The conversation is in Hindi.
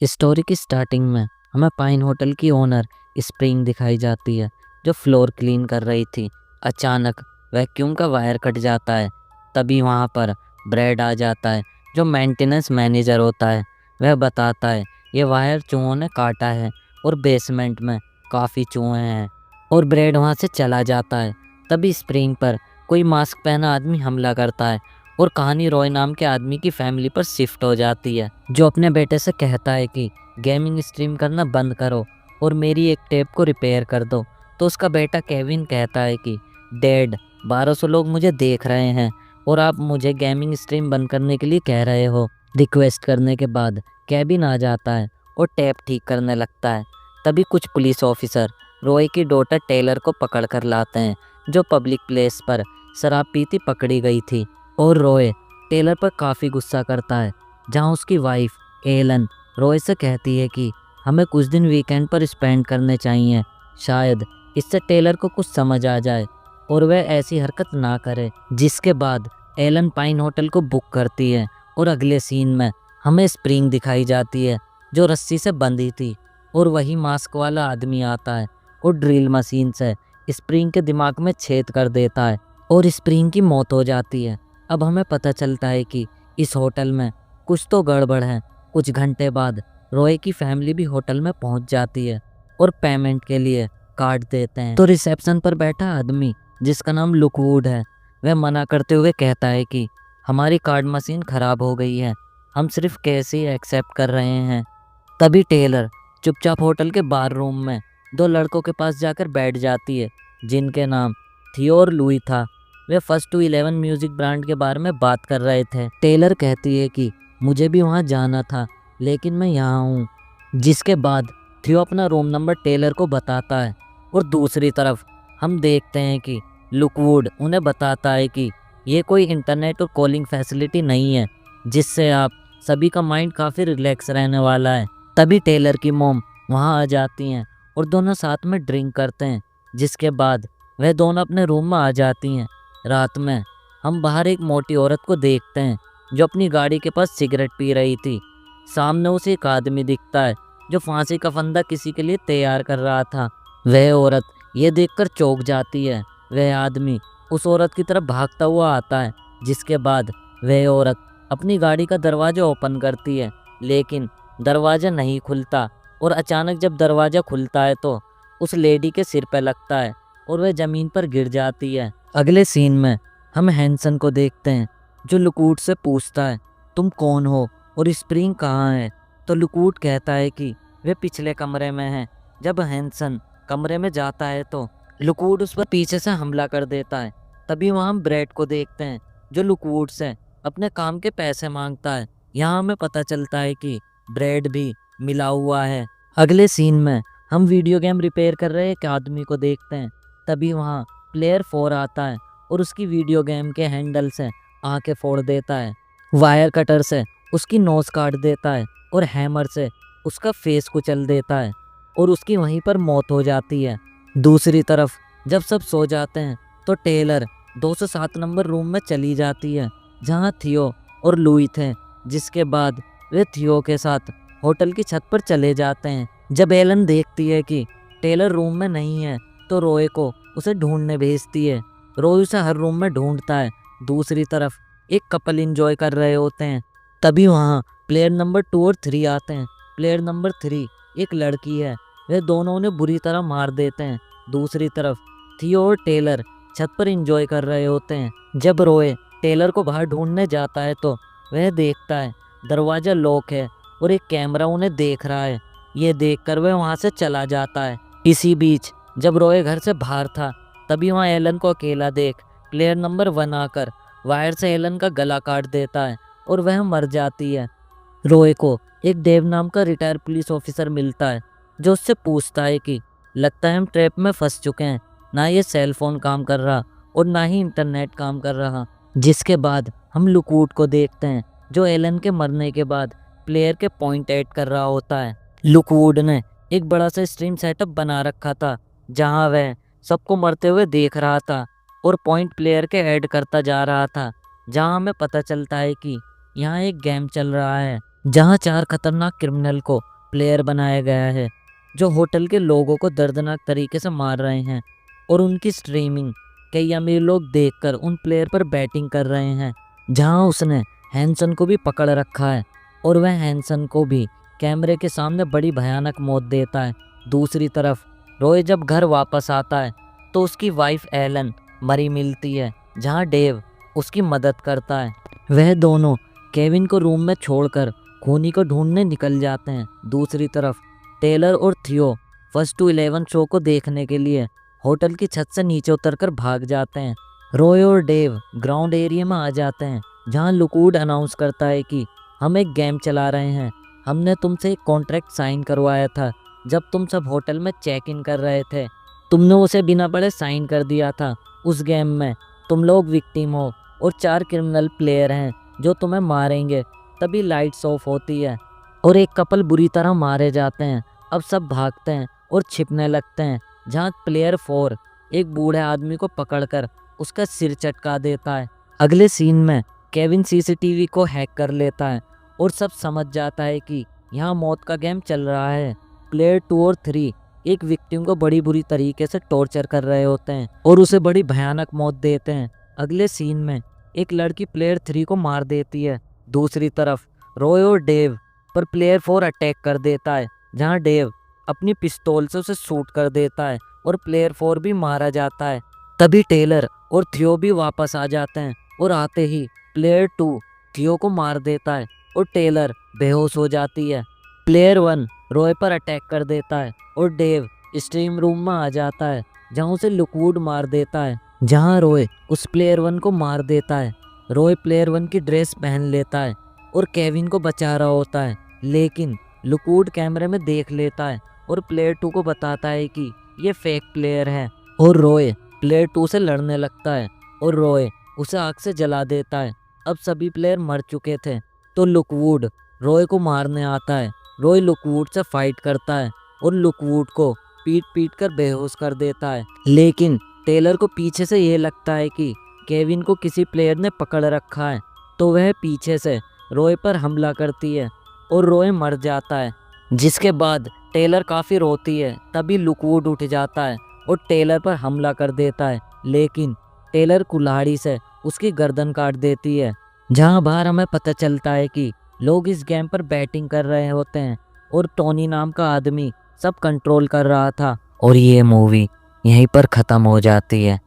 स्टोरी की स्टार्टिंग में हमें पाइन होटल की ओनर स्प्रिंग दिखाई जाती है जो फ्लोर क्लीन कर रही थी। अचानक वैक्यूम का वायर कट जाता है। तभी वहाँ पर ब्रैड आ जाता है जो मेंटेनेंस मैनेजर होता है। वह बताता है ये वायर चूहों ने काटा है और बेसमेंट में काफ़ी चूहे हैं और ब्रैड वहाँ से चला जाता है। तभी स्प्रिंग पर कोई मास्क पहना आदमी हमला करता है और कहानी रॉय नाम के आदमी की फैमिली पर शिफ्ट हो जाती है जो अपने बेटे से कहता है कि गेमिंग स्ट्रीम करना बंद करो और मेरी एक टेप को रिपेयर कर दो। तो उसका बेटा केविन कहता है कि डैड 1200 लोग मुझे देख रहे हैं और आप मुझे गेमिंग स्ट्रीम बंद करने के लिए कह रहे हो। रिक्वेस्ट करने के बाद केविन आ जाता है और टेप ठीक करने लगता है। तभी कुछ पुलिस ऑफिसर रॉय की डॉटर टेलर को पकड़ कर लाते हैं जो पब्लिक प्लेस पर शराब पीती पकड़ी गई थी। और रॉय टेलर पर काफ़ी गुस्सा करता है जहां उसकी वाइफ एलन रॉय से कहती है कि हमें कुछ दिन वीकेंड पर स्पेंड करने चाहिए, शायद इससे टेलर को कुछ समझ आ जाए और वह ऐसी हरकत ना करे। जिसके बाद एलन पाइन होटल को बुक करती है और अगले सीन में हमें स्प्रिंग दिखाई जाती है जो रस्सी से बंधी थी और वही मास्क वाला आदमी आता है और ड्रिल मशीन से स्प्रिंग के दिमाग में छेद कर देता है और स्प्रिंग की मौत हो जाती है। अब हमें पता चलता है कि इस होटल में कुछ तो गड़बड़ है। कुछ घंटे बाद रॉय की फैमिली भी होटल में पहुंच जाती है और पेमेंट के लिए कार्ड देते हैं। तो रिसेप्शन पर बैठा आदमी जिसका नाम लुकवुड है वह मना करते हुए कहता है कि हमारी कार्ड मशीन खराब हो गई है, हम सिर्फ कैश ही एक्सेप्ट कर रहे हैं। तभी टेलर चुपचाप होटल के बार रूम में दो लड़कों के पास जाकर बैठ जाती है जिनके नाम थियो और लुई था। वे फर्स्ट टू 11 म्यूजिक ब्रांड के बारे में बात कर रहे थे। टेलर कहती है कि मुझे भी वहाँ जाना था लेकिन मैं यहाँ हूँ। जिसके बाद थियो अपना रूम नंबर टेलर को बताता है और दूसरी तरफ हम देखते हैं कि लुकवुड उन्हें बताता है कि ये कोई इंटरनेट और कॉलिंग फैसिलिटी नहीं है जिससे आप सभी का माइंड काफ़ी रिलैक्स रहने वाला है। तभी टेलर की मॉम वहाँ आ जाती हैं और दोनों साथ में ड्रिंक करते हैं। जिसके बाद वह दोनों अपने रूम में आ जाती हैं। रात में हम बाहर एक मोटी औरत को देखते हैं जो अपनी गाड़ी के पास सिगरेट पी रही थी। सामने उसे एक आदमी दिखता है जो फांसी का फंदा किसी के लिए तैयार कर रहा था। वह औरत ये देखकर चौंक जाती है। वह आदमी उस औरत की तरफ भागता हुआ आता है। जिसके बाद वह औरत अपनी गाड़ी का दरवाज़ा ओपन करती है लेकिन दरवाज़ा नहीं खुलता और अचानक जब दरवाज़ा खुलता है तो उस लेडी के सिर पे लगता है और वह ज़मीन पर गिर जाती है। अगले सीन में हम हैंसन को देखते हैं जो लुकवुड से पूछता है तुम कौन हो और स्प्रिंग कहाँ है। तो लुकवुड कहता है कि वे पिछले कमरे में हैं। जब हैंसन कमरे में जाता है तो लुकवुड उस पर पीछे से हमला कर देता है। तभी वहाँ हम ब्रैड को देखते हैं जो लुकवुड से अपने काम के पैसे मांगता है। यहाँ हमें पता चलता है कि ब्रैड भी मिला हुआ है। अगले सीन में हम वीडियो गेम रिपेयर कर रहे एक आदमी को देखते हैं। तभी वहाँ प्लेयर 4 आता है और उसकी वीडियो गेम के हैंडल से आंखें फोड़ देता है, वायर कटर से उसकी नोज काट देता है और हैमर से उसका फेस कुचल देता है और उसकी वहीं पर मौत हो जाती है। दूसरी तरफ जब सब सो जाते हैं तो टेलर 207 नंबर रूम में चली जाती है जहाँ थियो और लुई थे। जिसके बाद वे थियो के साथ होटल की छत पर चले जाते हैं। जब एलन देखती है कि टेलर रूम में नहीं है तो रॉय को उसे ढूंढने भेजती है। रॉय उसे हर रूम में ढूंढता है। दूसरी तरफ एक कपल एंजॉय कर रहे होते हैं। तभी वहाँ प्लेयर नंबर 2 और 3 आते हैं। प्लेयर नंबर 3 एक लड़की है, वे दोनों उन्हें बुरी तरह मार देते हैं। दूसरी तरफ थियो और टेलर छत पर एंजॉय कर रहे होते हैं। जब रॉय टेलर को बाहर ढूंढने जाता है तो वह देखता है दरवाज़ा लॉक है और एक कैमरा उन्हें देख रहा है। ये देखकर वह वहाँ से चला जाता है। इसी बीच जब रॉय घर से बाहर था तभी वहाँ एलन को अकेला देख प्लेयर नंबर 1 आकर वायर से एलन का गला काट देता है और वह मर जाती है। रॉय को एक डेव नाम का रिटायर पुलिस ऑफिसर मिलता है जो उससे पूछता है कि लगता है हम ट्रैप में फंस चुके हैं, ना ये सेल फोन काम कर रहा और ना ही इंटरनेट काम कर रहा। जिसके बाद हम लुकवुड को देखते हैं जो एलन के मरने के बाद प्लेयर के पॉइंट ऐड कर रहा होता है। लुकवुड ने एक बड़ा सा स्ट्रीम सेटअप बना रखा था जहां वह सबको मरते हुए देख रहा था और पॉइंट प्लेयर के ऐड करता जा रहा था। जहां हमें पता चलता है कि यहाँ एक गेम चल रहा है जहां 4 खतरनाक क्रिमिनल को प्लेयर बनाया गया है जो होटल के लोगों को दर्दनाक तरीके से मार रहे हैं और उनकी स्ट्रीमिंग कई अमीर लोग देखकर उन प्लेयर पर बैटिंग कर रहे हैं। जहां उसने हैंसन को भी पकड़ रखा है और वह हैंसन को भी कैमरे के सामने बड़ी भयानक मौत देता है। दूसरी तरफ रॉय जब घर वापस आता है तो उसकी वाइफ एलन मरी मिलती है, जहां डेव उसकी मदद करता है। वह दोनों केविन को रूम में छोड़कर खूनी को ढूंढने निकल जाते हैं। दूसरी तरफ टेलर और थियो फर्स्ट टू 11 शो को देखने के लिए होटल की छत से नीचे उतरकर भाग जाते हैं। रॉय और डेव ग्राउंड एरिया में आ जाते हैं, जहां लुकवुड अनाउंस करता है कि हम एक गेम चला रहे हैं। हमने तुमसे एक कॉन्ट्रैक्ट साइन करवाया था जब तुम सब होटल में चेक इन कर रहे थे। तुमने उसे बिना पढ़े साइन कर दिया था। उस गेम में तुम लोग विक्टिम हो और 4 क्रिमिनल प्लेयर हैं जो तुम्हें मारेंगे। तभी लाइट्स ऑफ होती है और एक कपल बुरी तरह मारे जाते हैं। अब सब भागते हैं और छिपने लगते हैं, जहां प्लेयर 4 एक बूढ़े आदमी को पकड़कर उसका सिर चटका देता है। अगले सीन में केविन सीसीटीवी को हैक कर लेता है और सब समझ जाता है कि यहाँ मौत का गेम चल रहा है। प्लेयर 2 और 3 एक विक्टिम को बड़ी बुरी तरीके से टॉर्चर कर रहे होते हैं और उसे बड़ी भयानक मौत देते हैं। अगले सीन में एक लड़की प्लेयर 3 को मार देती है। दूसरी तरफ रॉय और डेव पर प्लेयर 4 अटैक कर देता है, जहां डेव अपनी पिस्तौल से उसे शूट कर देता है और प्लेयर 4 भी मारा जाता है। तभी टेलर और थियो भी वापस आ जाते हैं और आते ही प्लेयर 2 थियो को मार देता है और टेलर बेहोश हो जाती है। प्लेयर 1 रॉय पर अटैक कर देता है और डेव स्ट्रीम रूम में आ जाता है, जहां उसे लुकवुड मार देता है। जहां रॉय उस प्लेयर 1 को मार देता है। रॉय प्लेयर 1 की ड्रेस पहन लेता है और केविन को बचा रहा होता है, लेकिन लुकवुड कैमरे में देख लेता है और प्लेयर 2 को बताता है कि ये फेक प्लेयर है। और रॉय प्लेयर 2 से लड़ने लगता है और रॉय उसे आग से जला देता है। अब सभी प्लेयर मर चुके थे तो लुकवुड रॉय को मारने आता है। रॉय लुकवुड से फाइट करता है और लुकवुड को पीट पीट कर बेहोश कर देता है, लेकिन टेलर को पीछे से ये लगता है कि केविन को किसी प्लेयर ने पकड़ रखा है, तो वह पीछे से रॉय पर हमला करती है और रॉय मर जाता है। जिसके बाद टेलर काफ़ी रोती है। तभी लुकवुड उठ जाता है और टेलर पर हमला कर देता है, लेकिन टेलर कुल्हाड़ी से उसकी गर्दन काट देती है। जहां बाहर हमें पता चलता है कि लोग इस गेम पर बैटिंग कर रहे होते हैं और टोनी नाम का आदमी सब कंट्रोल कर रहा था। और ये मूवी यहीं पर ख़त्म हो जाती है।